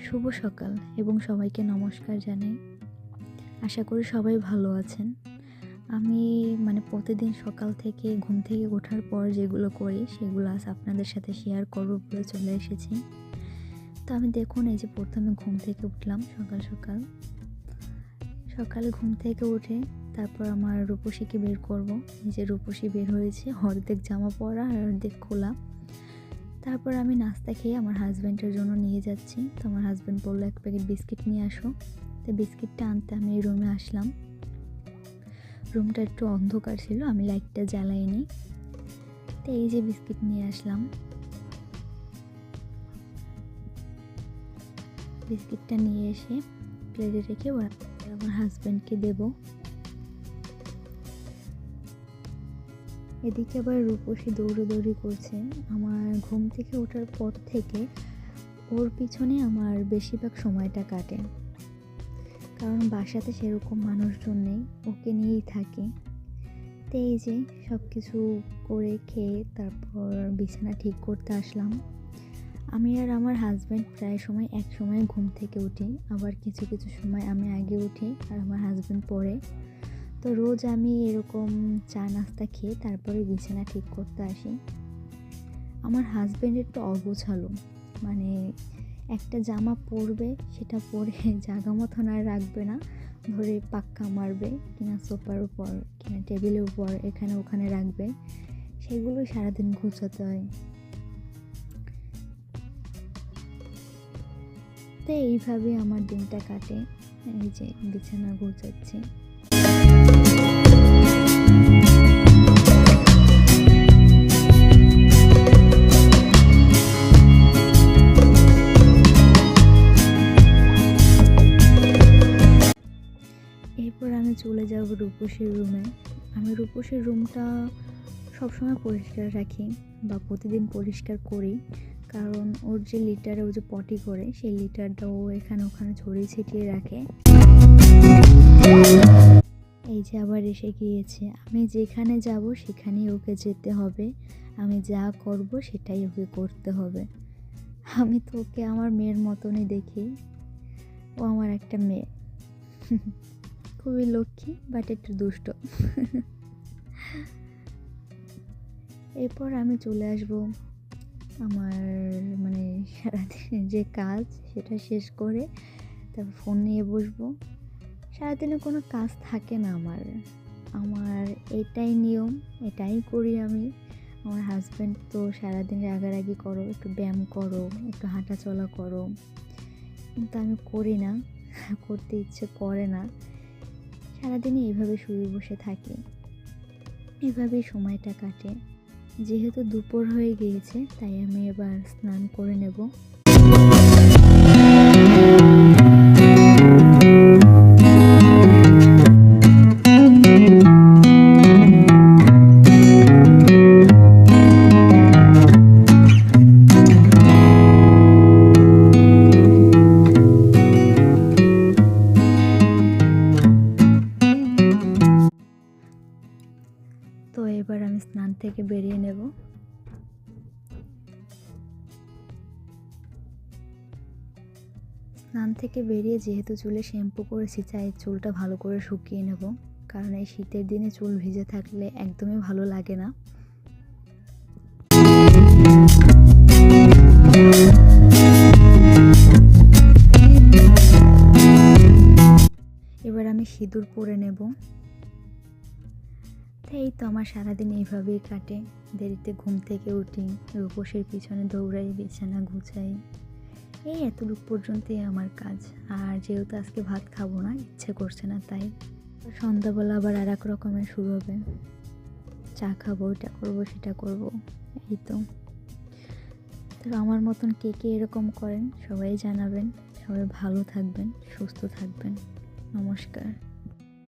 শুভ সকাল এবং সবাইকে নমস্কার জানাই। আশা করি সবাই ভালো আছেন। আমি প্রতিদিন সকাল থেকে ঘুম থেকে ওঠার পর যেগুলো করি সেগুলো আজ আপনাদের সাথে শেয়ার করব বলে চলে এসেছি। তো আমি দেখুন এই যে প্রথমে ঘুম থেকে উঠলাম সকালে ঘুম থেকে উঠে তারপর আমার রূপসীকে বের করব। এই যে রূপসী বের হয়েছে, অর্ধেক জামা পরা আর অর্ধেক খোলা। তারপর আমি নাস্তা খেয়ে আমার হাজব্যান্ডের জন্য নিয়ে যাচ্ছি। তো আমার হাজব্যান্ড বললো 1 প্যাকেট বিস্কিট নিয়ে আসো। তো বিস্কিটটা আনতে আমি এই রুমে আসলাম। রুমটা একটু অন্ধকার ছিল, আমি লাইটটা জ্বালাইনি। তো এই যে বিস্কিট নিয়ে আসলাম। বিস্কিটটা নিয়ে এসে প্লেটে রেখে আমার হাজব্যান্ডকে দেবো। এদিকে আবার রূপসী দৌড়াদৌড়ি করছে। আমার ঘুম থেকে ওঠার পর থেকে ওর পিছনে আমার বেশিরভাগ সময়টা কাটে, কারণ বাসাতে সেরকম মানুষজন নেই, ওকে নিয়েই থাকি। তো এই যে সব কিছু করে খেয়ে তারপর বিছানা ঠিক করতে আসলাম। আমি আর আমার হাজব্যান্ড প্রায় সময় এক সময় ঘুম থেকে উঠি, আবার কিছু কিছু সময় আমি আগে উঠি আর আমার হাজব্যান্ড পরে। তো রোজ আমি এরকম চা নাস্তা খেয়ে তারপরে বিছানা ঠিক করতে আসি। আমার হাজব্যান্ড একটু অগোছালো, একটা জামা পরবে, সেটা পরে জাগা মতন আর রাখবে না, ধরে পাক্কা মারবে, কিনা সোফার উপর কিনা টেবিলের উপর এখানে ওখানে রাখবে, সেগুলো সারাদিন গুছাতে হয়। তো এইভাবে আমার দিনটা কাটে। এই যে বিছানা গুছাচ্ছি। এরপর আমি চলে যাব রূপসীর রুমে। আমি রূপসীর রুমটা সবসময় পরিষ্কার রাখি বা প্রতিদিন পরিষ্কার করি, কারণ ওর যে লিটারে ও যে পটি করে সেই লিটারটা ও এখানে ওখানে ছড়িয়ে ছিটিয়ে রাখে। এই যে আবার এসে গিয়েছে। আমি যেখানে যাব সেখানেই ওকে যেতে হবে, আমি যা করব সেটাই ওকে করতে হবে। আমি তো ওকে আমার মেয়ের মতনই দেখি। ও আমার একটা মেয়ে, খুবই লক্ষ্মী বাট একটু দুষ্ট। এরপর আমি চলে আসব আমার সারাদিনের যে কাজ সেটা শেষ করে তারপর ফোন নিয়ে বসবো। সারাদিনে কোনো কাজ থাকে না আমার এটাই নিয়ম, এটাই করি আমি। আমার হাজব্যান্ড তো সারাদিন রাগারাগি করো, একটু ব্যায়াম করো, একটু হাঁটা চলা করো, কিন্তু আমি করি না, করতে ইচ্ছে করে না। সারাদিনে এইভাবে শুয়ে বসে থাকি, এভাবেই সময়টা কাটে। যেহেতু দুপুর হয়ে গিয়েছে তাই আমি এবার স্নান করে নেব। তো এবার আমি স্নান থেকে বেরিয়ে নেব। স্নান থেকে বেরিয়ে যেহেতু চুলে শ্যাম্পু করেছি, চাই চুলটা ভালো করে শুকিয়ে নেব, কারণ এই শীতের দিনে চুল ভিজে থাকলে একদমই ভালো লাগে না। এবার আমি সিঁদুর পরে নেব। এই তো আমার সারাদিন এইভাবেই কাটে। দেরিতে ঘুম থেকে উঠি, রূপসীর পিছনে দৌড়াই, বিছানা গুছাই, এই এতটুকু পর্যন্তই আমার কাজ। আর যেহেতু আজকে ভাত খাবো না, ইচ্ছে করছে না, তাই সন্ধ্যাবেলা আবার আর এক রকমের শুরু হবে, চা খাবো, এটা করবো সেটা করবো। এই তো আমার মতন কে কে এরকম করেন সবাই জানাবেন। সবাই ভালো থাকবেন, সুস্থ থাকবেন। নমস্কার।